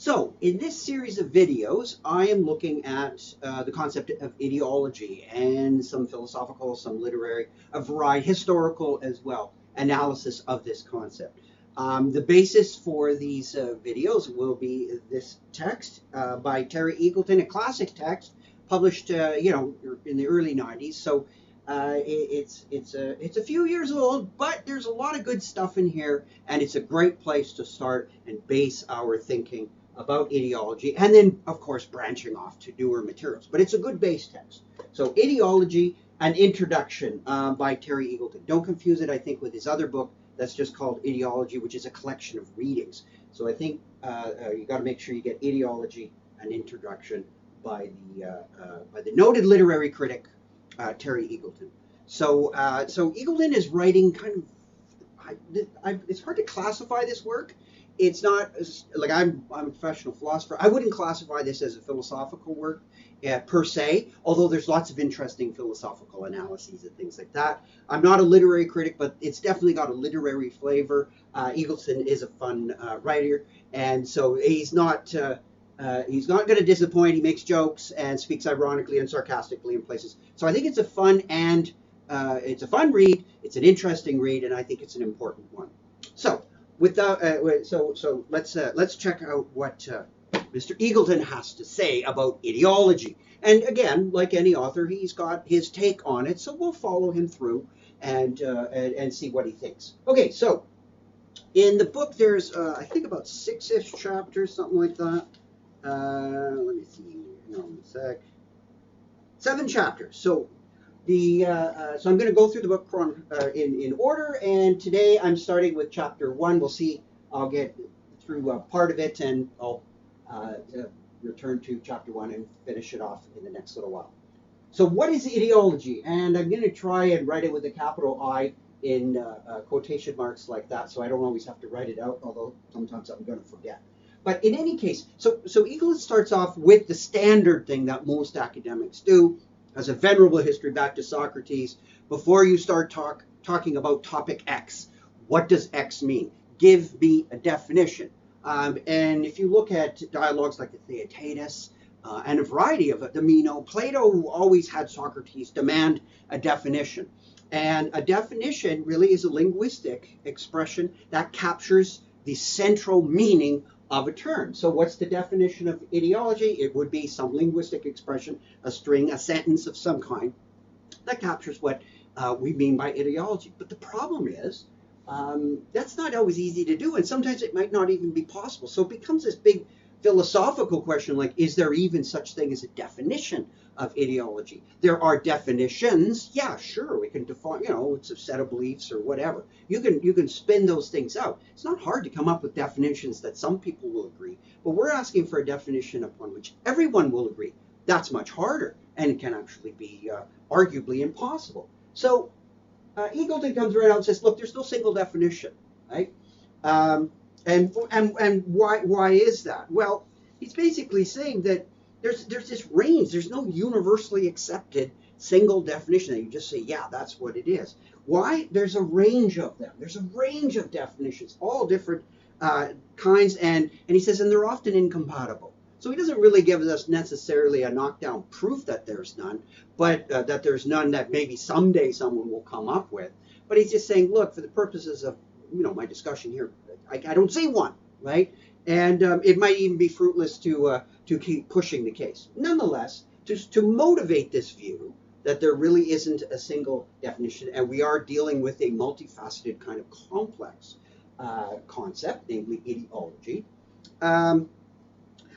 So, in this series of videos, I am looking at the concept of ideology and some philosophical, some literary, a variety, historical as well, analysis of this concept. The basis for these videos will be this text by Terry Eagleton, a classic text published, in the early 90s. So it's a few years old, but there's a lot of good stuff in here, and it's a great place to start and base our thinking about ideology, and then, of course, branching off to newer materials. But it's a good base text. So, Ideology, an Introduction by Terry Eagleton. Don't confuse it, I think, with his other book that's just called Ideology, which is a collection of readings. So I think you got to make sure you get Ideology, an Introduction by the noted literary critic Terry Eagleton. So Eagleton is writing kind of. It's hard to classify this work. It's not like I'm a professional philosopher. I wouldn't classify this as a philosophical work per se, although there's lots of interesting philosophical analyses and things like that. I'm not a literary critic, but it's definitely got a literary flavor. Eagleton is a fun writer, and so he's not going to disappoint. He makes jokes and speaks ironically and sarcastically in places. So I think it's a fun read. It's an interesting read, and I think it's an important one. So. So let's check out what Mr. Eagleton has to say about ideology. And again, like any author, he's got his take on it, so we'll follow him through and see what he thinks. Okay, so in the book there's I think about 6-ish chapters, something like that. Let me see. Hang on a sec. 7 chapters. So. So I'm going to go through the book in order, and today I'm starting with chapter 1. We'll see. I'll get through part of it, and I'll return to chapter 1 and finish it off in the next little while. So what is ideology? And I'm going to try and write it with a capital I in quotation marks like that, so I don't always have to write it out, although sometimes I'm going to forget. But in any case, so Eagleton starts off with the standard thing that most academics do, as a venerable history back to Socrates. Before you start talking about topic X, what does X mean? Give me a definition. And if you look at dialogues like the Theaetetus and a variety of the Meno, Plato always had Socrates demand a definition. And a definition really is a linguistic expression that captures the central meaning of a term. So what's the definition of ideology? It would be some linguistic expression, a string, a sentence of some kind that captures what we mean by ideology. But the problem is that's not always easy to do, and sometimes it might not even be possible. So it becomes this big philosophical question like, is there even such thing as a definition of ideology? There are definitions. Yeah, sure, we can define, it's a set of beliefs or whatever. You can spin those things out. It's not hard to come up with definitions that some people will agree, but we're asking for a definition upon which everyone will agree. That's much harder, and it can actually be arguably impossible. So Eagleton comes around and says, look, there's no single definition, right? And why is that? Well, he's basically saying that there's this range. There's no universally accepted single definition that you just say, yeah, that's what it is. Why? There's a range of them. There's a range of definitions, all different kinds, and he says, and they're often incompatible. So he doesn't really give us necessarily a knockdown proof that there's none, but that there's none that maybe someday someone will come up with. But he's just saying, look, for the purposes of my discussion here, I don't see one, right? And it might even be fruitless to keep pushing the case. Nonetheless, to motivate this view that there really isn't a single definition, and we are dealing with a multifaceted kind of complex concept, namely ideology.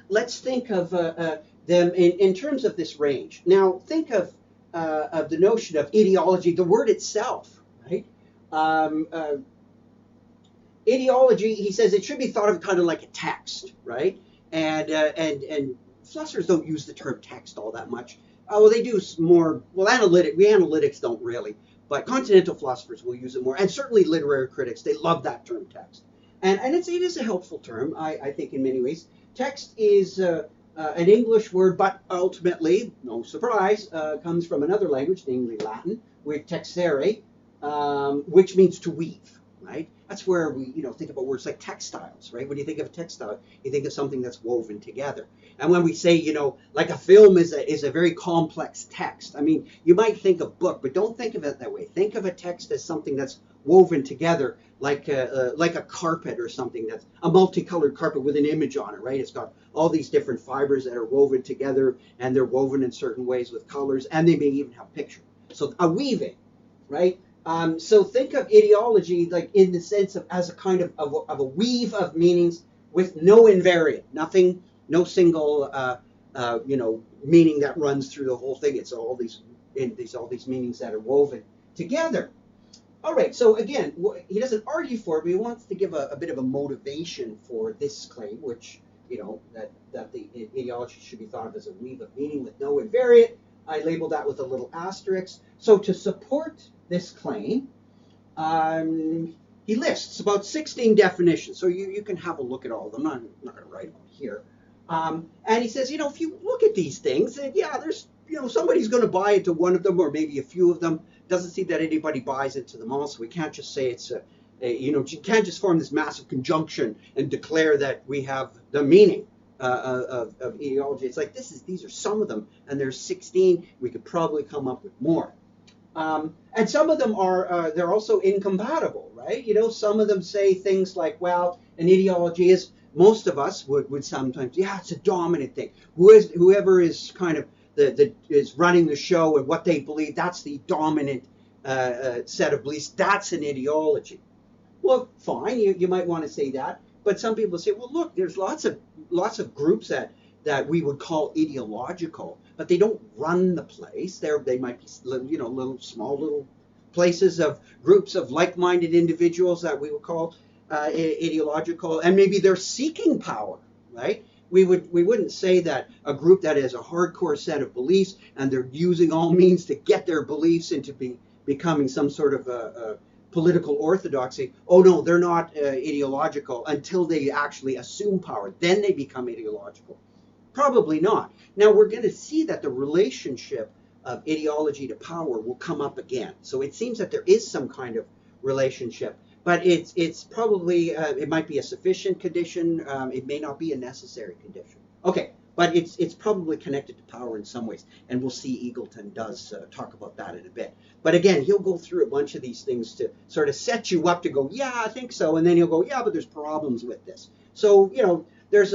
Let's think of them in terms of this range. Now, think of the notion of ideology, the word itself, right? Ideology, he says, it should be thought of kind of like a text, right? And philosophers don't use the term text all that much. Well, they do more. Well, analytics don't really, but continental philosophers will use it more, and certainly literary critics, they love that term text, and it is a helpful term, I think, in many ways. Text is an English word, but ultimately, no surprise, comes from another language, namely Latin, with texere, which means to weave, right? That's where we, think about words like textiles, right? When you think of a textile, you think of something that's woven together. And when we say, like a film is a very complex text. I mean, you might think of book, but don't think of it that way. Think of a text as something that's woven together, like a carpet or something, that's a multicolored carpet with an image on it, right? It's got all these different fibers that are woven together, and they're woven in certain ways with colors, and they may even have pictures. So a weaving, right? So think of ideology like in the sense of as a kind of a weave of meanings with no invariant, nothing, no single meaning that runs through the whole thing. It's all these meanings that are woven together. All right, so again, he doesn't argue for it, but he wants to give a bit of a motivation for this claim, which, that the ideology should be thought of as a weave of meaning with no invariant. I labeled that with a little asterisk. So to support this claim, he lists about 16 definitions. So you can have a look at all of them. I'm not going to write them here. And he says, if you look at these things, yeah, there's, somebody's going to buy into one of them or maybe a few of them. Doesn't seem that anybody buys into them all, so we can't just say it's you can't just form this massive conjunction and declare that we have the meaning of ideology. It's like these are some of them, and there's 16. We could probably come up with more. And some of them are they're also incompatible, right? Some of them say things like, well, an ideology is, most of us would sometimes, yeah, it's a dominant thing. Whoever is kind of is running the show and what they believe, that's the dominant set of beliefs. That's an ideology. Well, fine, you might want to say that, but some people say, well, look, there's lots of groups that we would call ideological, but they don't run the place. They might be little small places of groups of like-minded individuals that we would call ideological, and maybe they're seeking power, right? We wouldn't say that a group that has a hardcore set of beliefs and they're using all means to get their beliefs into becoming some sort of political orthodoxy. Oh no, they're not ideological until they actually assume power. Then they become ideological. Probably not. Now we're going to see that the relationship of ideology to power will come up again. So it seems that there is some kind of relationship. But it's probably, it might be a sufficient condition. It may not be a necessary condition. Okay, but it's probably connected to power in some ways. And we'll see Eagleton does talk about that in a bit. But again, he'll go through a bunch of these things to sort of set you up to go, yeah, I think so. And then he'll go, yeah, but there's problems with this. So, there's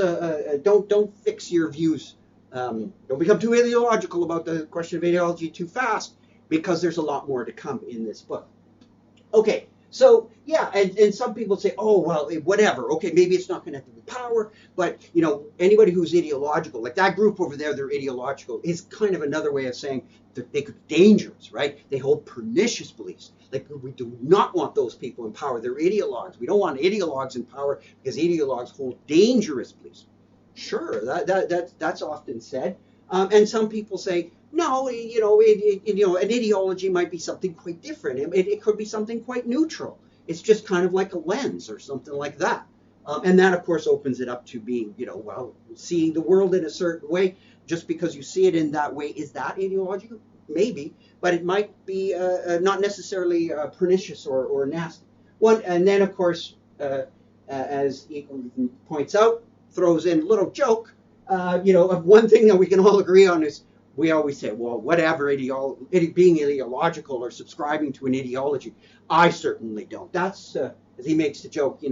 don't fix your views. Don't become too ideological about the question of ideology too fast, because there's a lot more to come in this book. Okay. So, yeah, and some people say, oh, well, whatever. Okay, maybe it's not connected with power, but, anybody who's ideological, like that group over there, they're ideological, is kind of another way of saying that they could be dangerous, right? They hold pernicious beliefs. Like, we do not want those people in power. They're ideologues. We don't want ideologues in power because ideologues hold dangerous beliefs. Sure, that's often said. And some people say, no, an ideology might be something quite different. It could be something quite neutral. It's just kind of like a lens or something like that. And that, of course, opens it up to being, seeing the world in a certain way. Just because you see it in that way, is that ideological? Maybe, but it might be not necessarily pernicious or nasty. And then, of course, as Eagleton points out, throws in a little joke, of one thing that we can all agree on is, we always say, well, whatever, being ideological or subscribing to an ideology, I certainly don't. That's, as he makes the joke,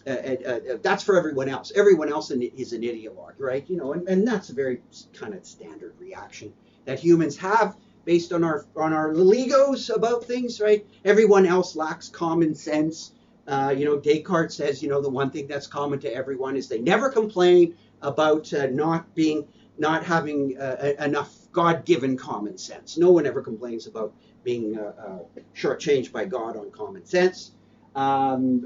that's for everyone else. Everyone else is an ideologue, right? And that's a very kind of standard reaction that humans have based on our little egos about things, right? Everyone else lacks common sense. Descartes says, the one thing that's common to everyone is they never complain about not having enough God-given common sense. No one ever complains about being shortchanged by God on common sense. There's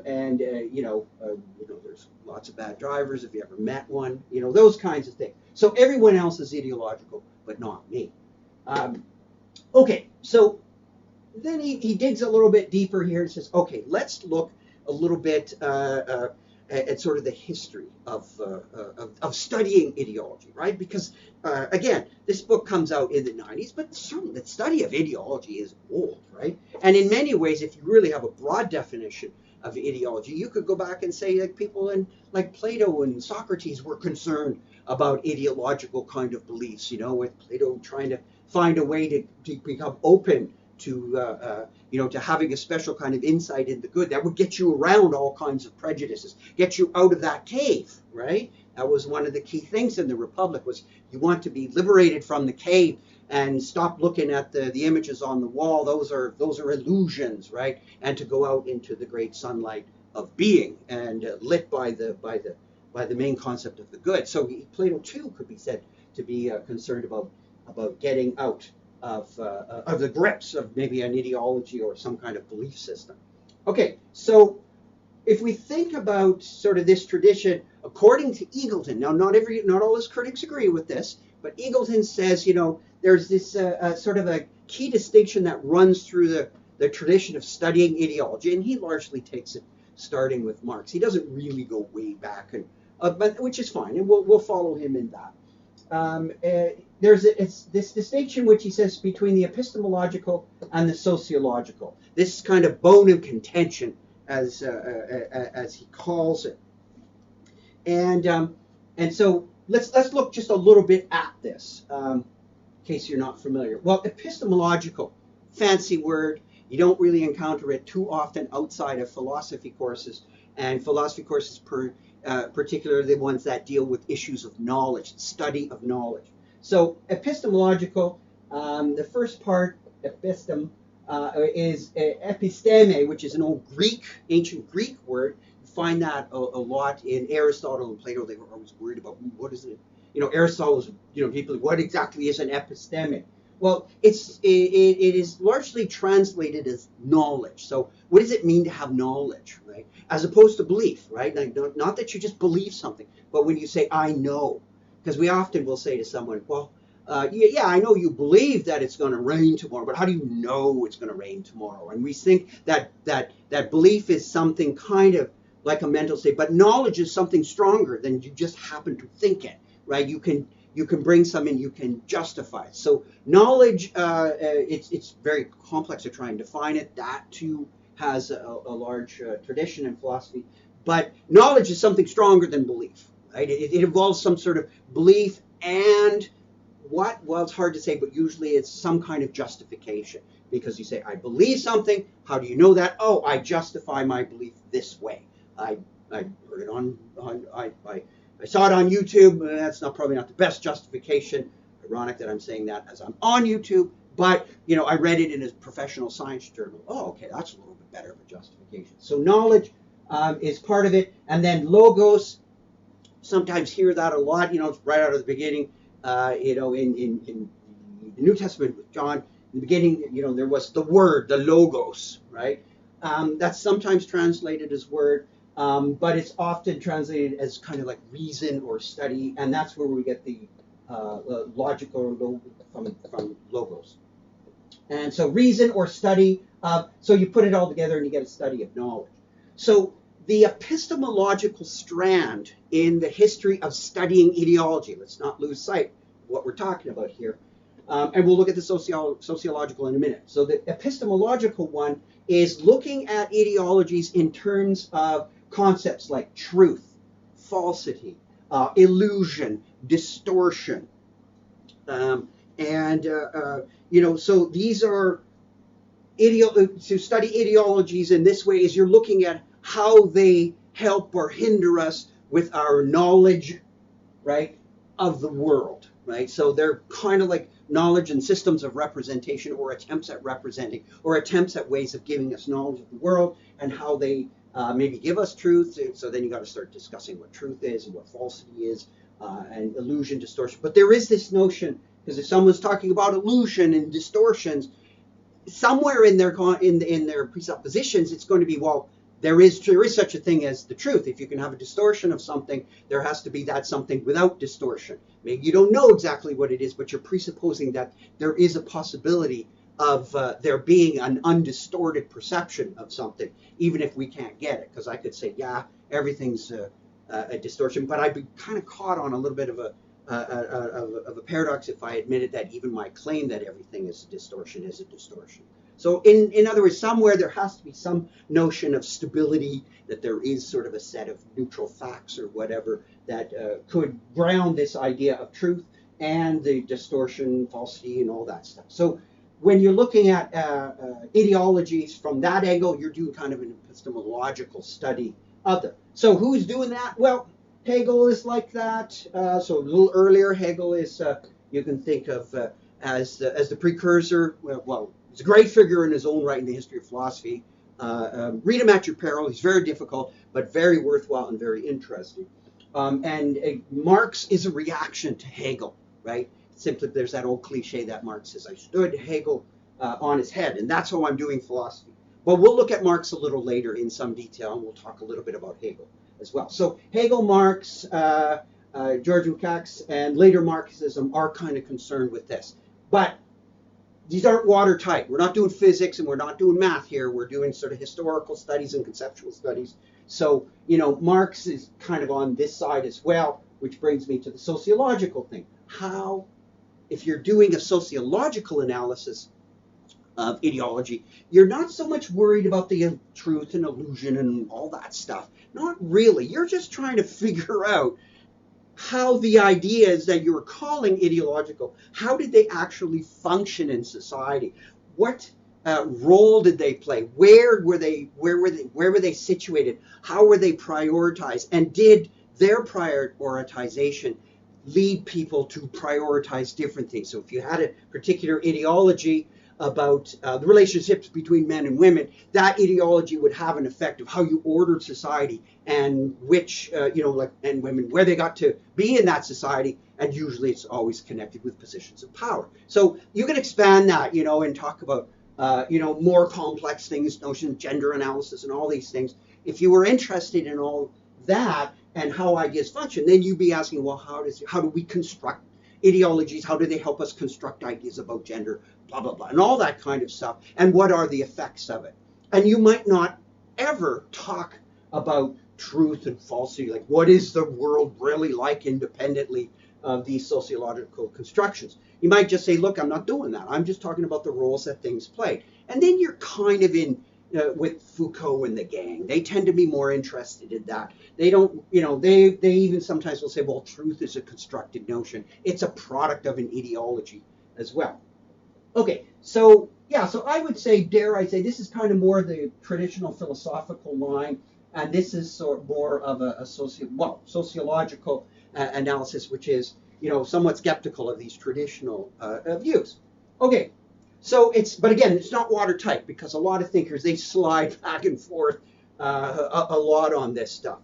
lots of bad drivers if you ever met one. Those kinds of things. So everyone else is ideological, but not me. Okay, so then he digs a little bit deeper here and says, okay, let's look a little bit at sort of the history of studying ideology, right? Because, again, this book comes out in the 90s, but certainly the study of ideology is old, right? And in many ways, if you really have a broad definition, of ideology. You could go back and say like people in like Plato and Socrates were concerned about ideological kind of beliefs, with Plato trying to find a way to become open to to having a special kind of insight into good that would get you around all kinds of prejudices, get you out of that cave, right? That was one of the key things in the Republic, was you want to be liberated from the cave and stop looking at the images on the wall. Those are illusions, right? And to go out into the great sunlight of being, and lit by the main concept of the good. So Plato too could be said to be concerned about getting out of the grips of maybe an ideology or some kind of belief system. Okay, so if we think about sort of this tradition, according to Eagleton, now not all his critics agree with this, but Eagleton says, there's this sort of a key distinction that runs through the tradition of studying ideology, and he largely takes it starting with Marx. He doesn't really go way back, but which is fine, and we'll follow him in that. There's this distinction which he says between the epistemological and the sociological. This kind of bone of contention, as he calls it, and so let's look just a little bit at this, in case you're not familiar. Well, epistemological, fancy word. You don't really encounter it too often outside of philosophy courses, and philosophy courses, particularly the ones that deal with issues of knowledge, study of knowledge. So epistemological, the first part, epistem, is episteme, which is an old ancient Greek word. You find that a lot in Aristotle and Plato. They were always worried about what is it. Aristotle was, people, what exactly is an episteme? Well, it is largely translated as knowledge. So what does it mean to have knowledge, right? As opposed to belief, right? Like, not that you just believe something, but when you say, I know. Because we often will say to someone, well, yeah, I know you believe that it's going to rain tomorrow, but how do you know it's going to rain tomorrow? And we think that belief is something kind of like a mental state, but knowledge is something stronger than you just happen to think it, right? You can bring some in, you can justify it. So knowledge, it's very complex to try and define it. That too has a large tradition in philosophy, but knowledge is something stronger than belief. Right? It involves some sort of belief and what? Well, it's hard to say, but usually it's some kind of justification. Because you say, I believe something. How do you know that? Oh, I justify my belief this way. I heard it I saw it on YouTube. That's probably not the best justification. Ironic that I'm saying that as I'm on YouTube. But, I read it in a professional science journal. Oh, okay, that's a little bit better of a justification. So knowledge is part of it. And then logos. Sometimes hear that a lot, it's right out of the beginning, in the New Testament with John, in the beginning, there was the word, the logos, right? That's sometimes translated as word, but it's often translated as kind of like reason or study, and that's where we get the logical from logos. And so reason or study, so you put it all together and you get a study of knowledge. So the epistemological strand in the history of studying ideology, let's not lose sight of what we're talking about here, and we'll look at the sociological in a minute. So the epistemological one is looking at ideologies in terms of concepts like truth, falsity, illusion, distortion. So these are, to study ideologies in this way is you're looking at how they help or hinder us with our knowledge, right, of the world, right? So they're kind of like knowledge and systems of representation, or attempts at representing, or attempts at ways of giving us knowledge of the world and how they maybe give us truth. So then you got to start discussing what truth is and what falsity is, and illusion, distortion. But there is this notion, because if someone's talking about illusion and distortions, somewhere in their presuppositions, it's going to be, well, there is such a thing as the truth. If you can have a distortion of something, there has to be that something without distortion. Maybe you don't know exactly what it is, but you're presupposing that there is a possibility of there being an undistorted perception of something, even if we can't get it. Because I could say, yeah, everything's a distortion, but I'd be kind of caught on a little bit of a paradox if I admitted that even my claim that everything is a distortion is a distortion. So in other words, somewhere there has to be some notion of stability, that there is sort of a set of neutral facts or whatever that could ground this idea of truth and the distortion, falsity, and all that stuff. So when you're looking at ideologies from that angle, you're doing kind of an epistemological study of them. So who's doing that? Well, Hegel is like that. So a little earlier, Hegel is, you can think of as the precursor. Well, he's a great figure in his own right in the history of philosophy. Read him at your peril. He's very difficult, but very worthwhile and very interesting. Marx is a reaction to Hegel, right? Simply, there's that old cliche that Marx says, I stood Hegel on his head, and that's how I'm doing philosophy. But we'll look at Marx a little later in some detail, and we'll talk a little bit about Hegel as well. So Hegel, Marx, George Lukács, and later Marxism are kind of concerned with this. But these aren't watertight. We're not doing physics and we're not doing math here. We're doing sort of historical studies and conceptual studies. So, Marx is kind of on this side as well, which brings me to the sociological thing. How, if you're doing a sociological analysis of ideology, you're not so much worried about the truth and illusion and all that stuff. Not really. You're just trying to figure out how the ideas that you're calling ideological, how did they actually function in society? What role did they play? Where were they situated? How were they prioritized? And did their prioritization lead people to prioritize different things? So if you had a particular ideology about the relationships between men and women, that ideology would have an effect of how you ordered society and which, and women, where they got to be in that society. And usually it's always connected with positions of power. So you can expand that, and talk about, more complex things, notion of gender analysis and all these things. If you were interested in all that and how ideas function, then you'd be asking, well, how do we construct ideologies? How do they help us construct ideas about gender, blah, blah, blah, and all that kind of stuff? And what are the effects of it? And you might not ever talk about truth and falsity, like what is the world really like independently of these sociological constructions. You might just say, look, I'm not doing that. I'm just talking about the roles that things play. And then you're kind of in with Foucault and the gang. They tend to be more interested in that. They don't, they even sometimes will say, well, truth is a constructed notion. It's a product of an ideology as well. Okay, so I would say, dare I say, this is kind of more the traditional philosophical line, and this is more of a sociological analysis, which is, somewhat skeptical of these traditional views. Okay. So but again, it's not watertight, because a lot of thinkers, they slide back and forth a lot on this stuff.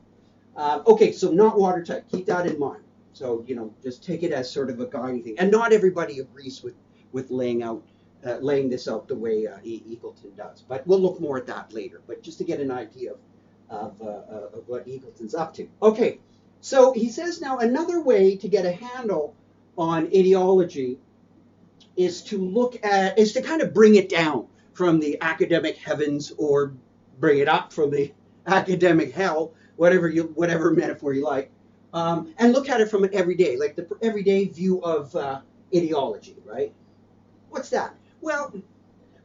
Okay, so not watertight. Keep that in mind. So, just take it as sort of a guiding thing. And not everybody agrees with laying this out the way Eagleton does. But we'll look more at that later. But just to get an idea of what Eagleton's up to. Okay, so he says now another way to get a handle on ideology is to kind of bring it down from the academic heavens, or bring it up from the academic hell, whatever metaphor you like, and look at it from an everyday, like the everyday view of ideology, right? What's that? Well,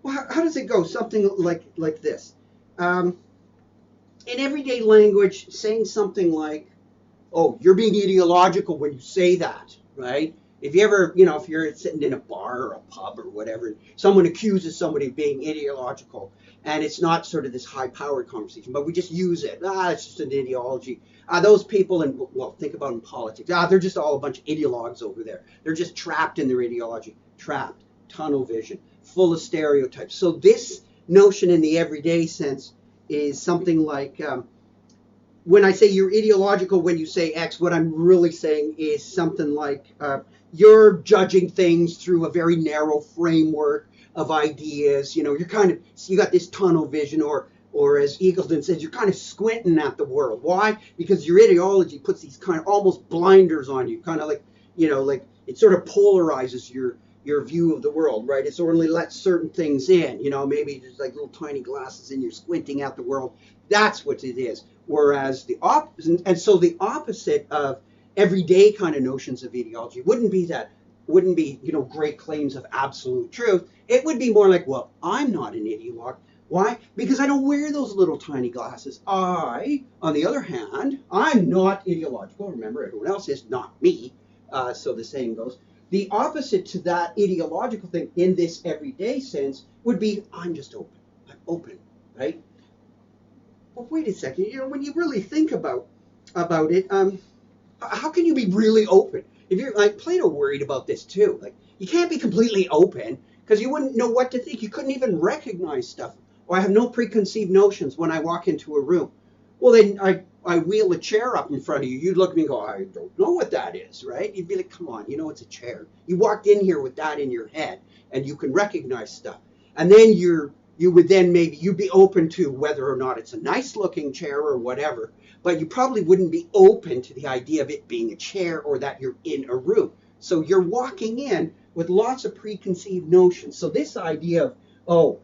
how does it go? Something like this. In everyday language, saying something like, oh, you're being ideological when you say that, right? If you ever, if you're sitting in a bar or a pub or whatever, someone accuses somebody of being ideological, and it's not sort of this high-powered conversation, but we just use it. It's just an ideology. Those people, think about in politics. They're just all a bunch of ideologues over there. They're just trapped in their ideology. Trapped, tunnel vision, full of stereotypes. So this notion in the everyday sense is something like, when I say you're ideological when you say X, what I'm really saying is something like, you're judging things through a very narrow framework of ideas. You got this tunnel vision, or as Eagleton says, you're kind of squinting at the world. Why? Because your ideology puts these kind of almost blinders on you, kind of like, like it sort of polarizes your view of the world, right? It only lets certain things in, maybe there's like little tiny glasses and you're squinting at the world. That's what it is. Whereas the opposite of everyday kind of notions of ideology wouldn't be that, wouldn't be, you know, great claims of absolute truth. It would be more like, well, I'm not an ideologue. Why? Because I don't wear those little tiny glasses. I, on the other hand, I'm not ideological. Remember, everyone else is, not me. So the saying goes. The opposite to that ideological thing in this everyday sense would be, I'm just open. I'm open, right? But wait a second. You know, when you really think about it, how can you be really open? If you're like Plato worried about this too, like you can't be completely open because you wouldn't know what to think. You couldn't even recognize stuff. Or I have no preconceived notions when I walk into a room. Well, then I wheel a chair up in front of you. You'd look at me and go, I don't know what that is, right? You'd be like, come on, you know it's a chair. You walked in here with that in your head and you can recognize stuff. And then you would then maybe you'd be open to whether or not it's a nice looking chair or whatever, but you probably wouldn't be open to the idea of it being a chair or that you're in a room. So you're walking in with lots of preconceived notions. So this idea of,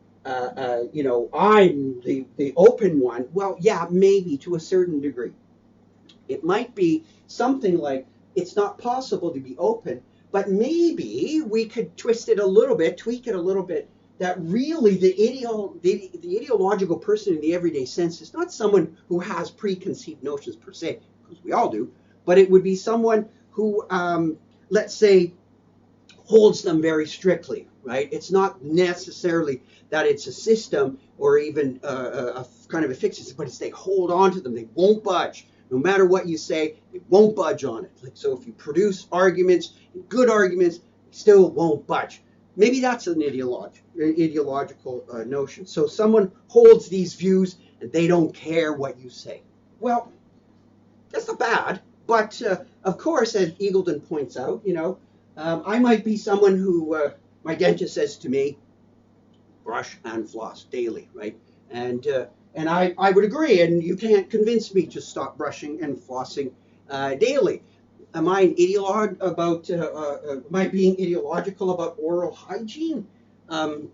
you know, I'm the open one, well, yeah, maybe to a certain degree. It might be something like, it's not possible to be open, but maybe we could twist it a little bit, tweak it a little bit, that really the ideological person in the everyday sense is not someone who has preconceived notions per se, because we all do, but it would be someone who, let's say, holds them very strictly, right? It's not necessarily that it's a system or even a kind of a fixed system, but it's they hold on to them. They won't budge. No matter what you say, they won't budge on it. Like, so if you produce arguments, good arguments, still won't budge. Maybe that's an ideological notion. So someone holds these views and they don't care what you say. Well, that's not bad. But of course, as Eagleton points out, you know, I might be someone who, my dentist says to me, brush and floss daily, right? And I would agree, and you can't convince me to stop brushing and flossing daily. Am I an ideologue about, am I being ideological about oral hygiene? That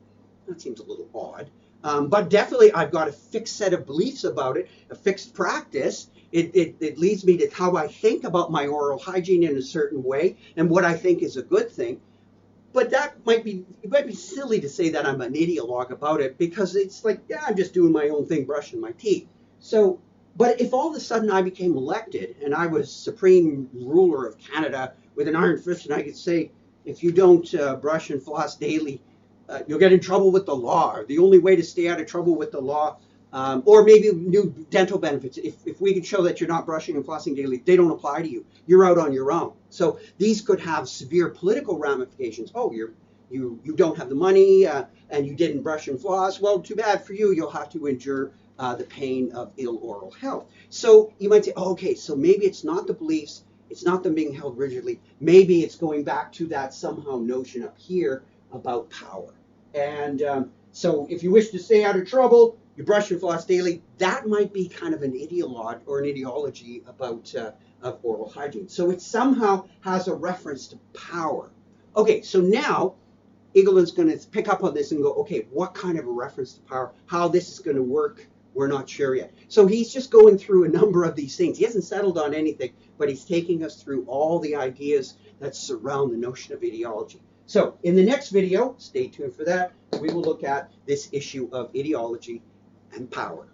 seems a little odd. But definitely I've got a fixed set of beliefs about it, a fixed practice. It leads me to how I think about my oral hygiene in a certain way and what I think is a good thing. But it might be silly to say that I'm an ideologue about it because it's like, yeah, I'm just doing my own thing, brushing my teeth. So, but if all of a sudden I became elected and I was supreme ruler of Canada with an iron fist and I could say, if you don't brush and floss daily, you'll get in trouble with the law. The only way to stay out of trouble with the law, or maybe new dental benefits. If we can show that you're not brushing and flossing daily, they don't apply to you. You're out on your own. So these could have severe political ramifications. Oh, you don't have the money and you didn't brush and floss. Well, too bad for you. You'll have to endure the pain of ill oral health. So you might say, oh, okay, so maybe it's not the beliefs. It's not them being held rigidly. Maybe it's going back to that somehow notion up here about power. And so if you wish to stay out of trouble, you brush and floss daily. That might be kind of an ideologue or an ideology about of oral hygiene. So it somehow has a reference to power. Okay, so now Eagleton's going to pick up on this and go, okay, what kind of a reference to power? How this is going to work, we're not sure yet. So he's just going through a number of these things. He hasn't settled on anything, but he's taking us through all the ideas that surround the notion of ideology. So in the next video, stay tuned for that, we will look at this issue of ideology and power.